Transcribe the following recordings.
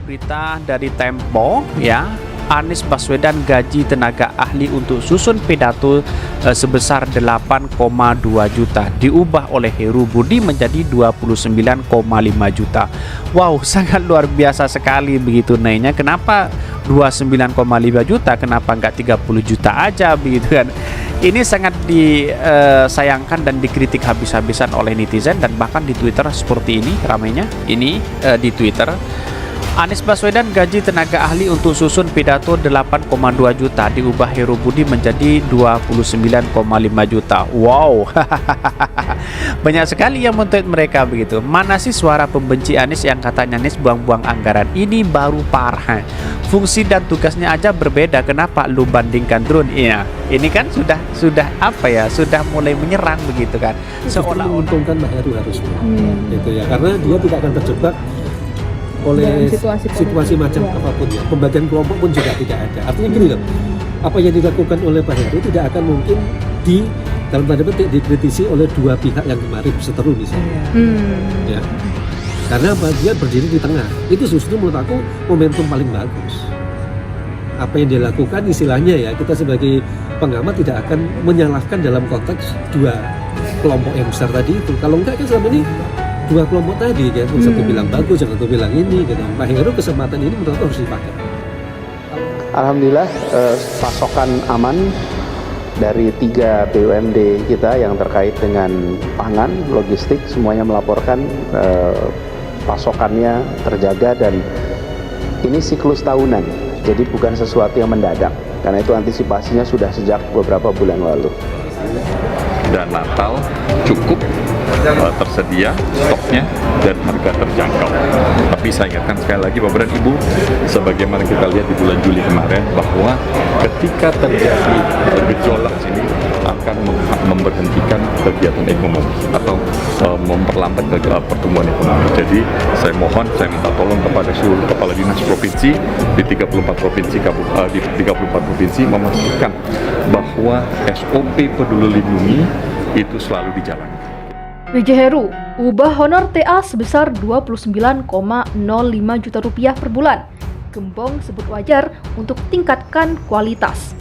Berita dari Tempo ya, Anies Baswedan gaji tenaga ahli untuk susun pidato sebesar 8,2 juta diubah oleh Heru Budi menjadi 29,5 juta. Wow, sangat luar biasa sekali begitu naiknya. Kenapa 29,5 juta? Kenapa enggak 30 juta aja begitu kan? Ini sangat disayangkan dan dikritik habis-habisan oleh netizen dan bahkan di Twitter seperti ini ramainya. Ini di Twitter. Anies Baswedan gaji tenaga ahli untuk susun pidato 8,2 juta diubah Heru Budi menjadi 29,5 juta. Wow. Banyak sekali yang men-tweet mereka begitu. Mana sih suara pembenci Anies yang katanya Anies buang-buang anggaran? Ini baru parah. Fungsi dan tugasnya aja berbeda. Kenapa lu bandingkan drone? Iya. Ini kan sudah apa ya? Sudah mulai menyerang begitu kan. Seolah menguntungkan Pak Heru harusnya. Gitu ya. Karena dia tidak akan terjebak oleh situasi macam apapun ya. Pembagian kelompok pun juga tidak ada. Artinya gini loh, apa yang dilakukan oleh Pak Heru tidak akan mungkin dalam tanda petik dikritisi oleh dua pihak yang kemarin berseteru misalnya. Ya. Karena dia berdiri di tengah. Itu justru menurut aku momentum paling bagus. Apa yang dia lakukan istilahnya ya, kita sebagai pengamat tidak akan menyalahkan dalam konteks dua kelompok yang besar tadi itu. Kalau enggak kan selama ini dua kelompok tadi kan, satu bilang bagus, yang satu bilang ini gitu. Pak Heru kesempatan ini menurut aku harus dipakai. Alhamdulillah pasokan aman dari 3 BUMD kita yang terkait dengan pangan, logistik, semuanya melaporkan pasokannya terjaga dan ini siklus tahunan, jadi bukan sesuatu yang mendadak. Karena itu antisipasinya sudah sejak beberapa bulan lalu. Dan Natal cukup tersedia stoknya dan harga terjangkau. Tapi saya ingatkan sekali lagi Bapak dan Ibu, sebagaimana kita lihat di bulan Juli kemarin bahwa ketika terjadi gejolak sini akan memberhentikan kegiatan ekonomi atau memperlambat pertumbuhan ekonomi. Jadi saya mohon, saya minta tolong kepada seluruh kepala dinas provinsi di 34 provinsi memastikan bahwa SOP Peduli Lindungi itu selalu dijalankan. PJ Heru, ubah honor TA sebesar 29,05 juta rupiah per bulan. Gembong sebut wajar untuk tingkatkan kualitas.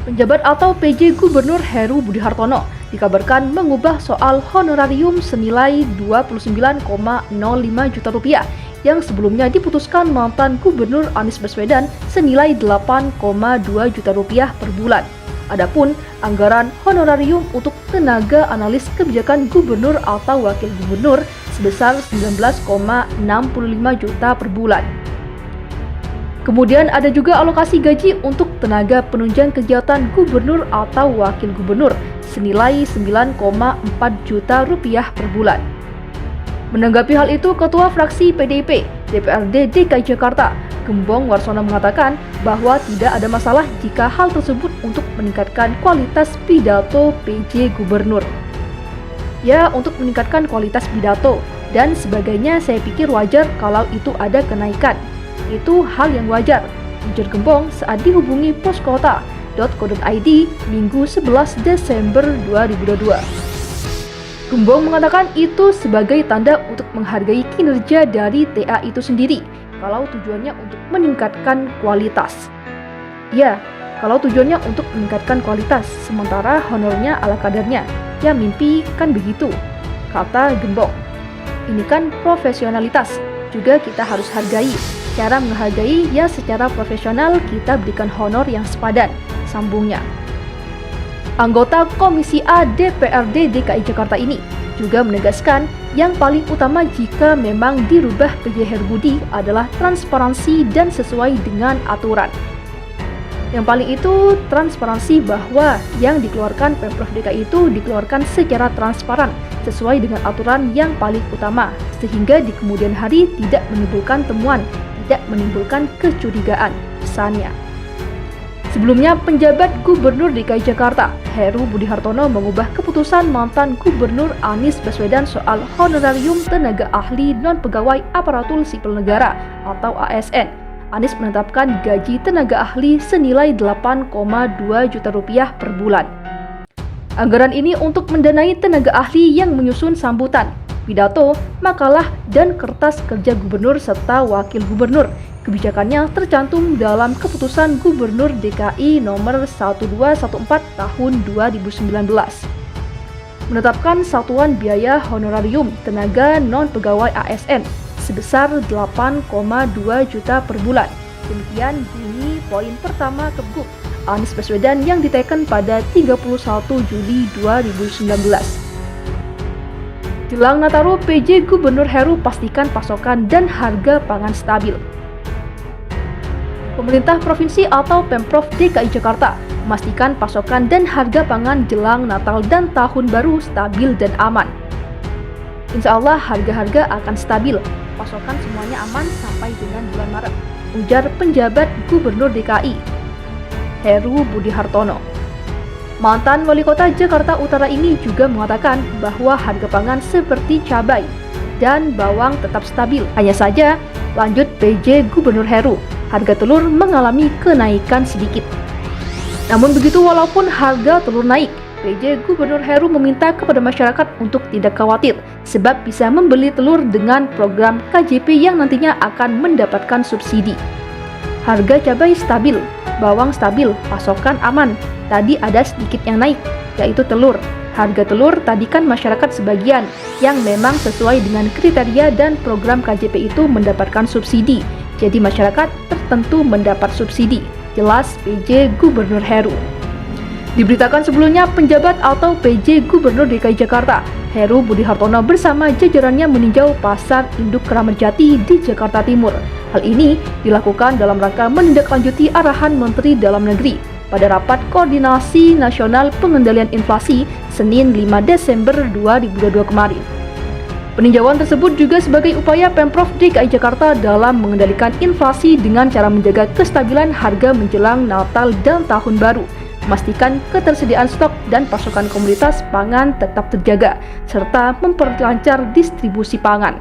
Penjabat atau PJ Gubernur Heru Budi Hartono dikabarkan mengubah soal honorarium senilai 29,05 juta rupiah yang sebelumnya diputuskan mantan Gubernur Anies Baswedan senilai 8,2 juta rupiah per bulan. Adapun anggaran honorarium untuk tenaga analis kebijakan gubernur atau wakil gubernur sebesar 19,65 juta per bulan. Kemudian ada juga alokasi gaji untuk tenaga penunjang kegiatan gubernur atau wakil gubernur senilai 9,4 juta rupiah per bulan. Menanggapi hal itu, Ketua Fraksi PDIP DPRD DKI Jakarta, Gembong Warsono mengatakan bahwa tidak ada masalah jika hal tersebut untuk meningkatkan kualitas pidato PJ Gubernur. Ya, untuk meningkatkan kualitas pidato dan sebagainya saya pikir wajar kalau itu ada kenaikan. Itu hal yang wajar, ujar Gembong saat dihubungi poskota.co.id Minggu 11 Desember 2022. Gembong mengatakan itu sebagai tanda untuk menghargai kinerja dari TA itu sendiri, kalau tujuannya untuk meningkatkan kualitas. Ya, kalau tujuannya untuk meningkatkan kualitas, sementara honornya ala kadarnya, ya mimpi kan begitu, kata Gembong. Ini kan profesionalitas, juga kita harus hargai. Cara menghargai ya secara profesional kita berikan honor yang sepadan, sambungnya. Anggota Komisi A DPRD DKI Jakarta ini juga menegaskan yang paling utama jika memang dirubah PJ Heru Budi adalah transparansi dan sesuai dengan aturan. Yang paling itu transparansi bahwa yang dikeluarkan Pemprov DKI itu dikeluarkan secara transparan sesuai dengan aturan yang paling utama sehingga di kemudian hari tidak menimbulkan temuan, tidak menimbulkan kecurigaan, pesannya. Sebelumnya, penjabat Gubernur DKI Jakarta, Heru Budi Hartono mengubah keputusan mantan Gubernur Anies Baswedan soal honorarium tenaga ahli non-pegawai aparatur sipil negara atau ASN. Anies menetapkan gaji tenaga ahli senilai 8,2 juta rupiah per bulan. Anggaran ini untuk mendanai tenaga ahli yang menyusun sambutan, pidato, makalah, dan kertas kerja gubernur serta wakil gubernur. Kebijakannya tercantum dalam Keputusan Gubernur DKI Nomor 1214 Tahun 2019. Menetapkan satuan biaya honorarium tenaga non-pegawai ASN sebesar 8,2 juta per bulan. Demikian bunyi poin pertama Kebgub Anies Baswedan yang diteken pada 31 Juli 2019. Jelang Nataru, PJ Gubernur Heru pastikan pasokan dan harga pangan stabil. Pemerintah Provinsi atau Pemprov DKI Jakarta memastikan pasokan dan harga pangan jelang Natal dan Tahun Baru stabil dan aman. Insya Allah harga-harga akan stabil, pasokan semuanya aman sampai dengan bulan Maret, ujar penjabat Gubernur DKI, Heru Budi Hartono. Mantan Wali Kota Jakarta Utara ini juga mengatakan bahwa harga pangan seperti cabai dan bawang tetap stabil. Hanya saja, lanjut PJ Gubernur Heru, harga telur mengalami kenaikan sedikit. Namun begitu, walaupun harga telur naik, PJ Gubernur Heru meminta kepada masyarakat untuk tidak khawatir sebab bisa membeli telur dengan program KJP yang nantinya akan mendapatkan subsidi. Harga cabai stabil, bawang stabil, pasokan aman. Tadi ada sedikit yang naik, yaitu telur. Harga telur tadi kan masyarakat sebagian yang memang sesuai dengan kriteria dan program KJP itu mendapatkan subsidi. Jadi masyarakat tertentu mendapat subsidi, jelas PJ Gubernur Heru. Diberitakan sebelumnya, penjabat atau PJ Gubernur DKI Jakarta, Heru Budi Hartono bersama jajarannya meninjau pasar induk Kramat Jati di Jakarta Timur. Hal ini dilakukan dalam rangka menindaklanjuti arahan Menteri Dalam Negeri pada Rapat Koordinasi Nasional Pengendalian Inflasi Senin 5 Desember 2022 kemarin. Peninjauan tersebut juga sebagai upaya Pemprov DKI Jakarta dalam mengendalikan inflasi dengan cara menjaga kestabilan harga menjelang Natal dan Tahun Baru, memastikan ketersediaan stok dan pasokan komoditas pangan tetap terjaga, serta memperlancar distribusi pangan.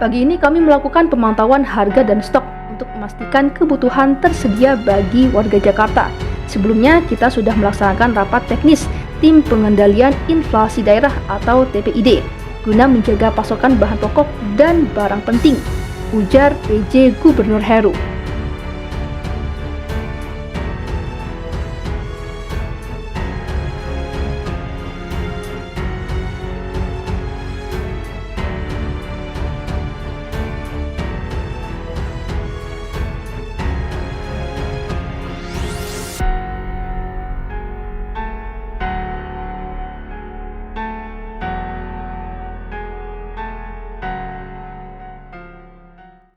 Pagi ini kami melakukan pemantauan harga dan stok untuk memastikan kebutuhan tersedia bagi warga Jakarta. Sebelumnya, kita sudah melaksanakan rapat teknis Tim Pengendalian Inflasi Daerah atau TPID guna menjaga pasokan bahan pokok dan barang penting, ujar PJ Gubernur Heru.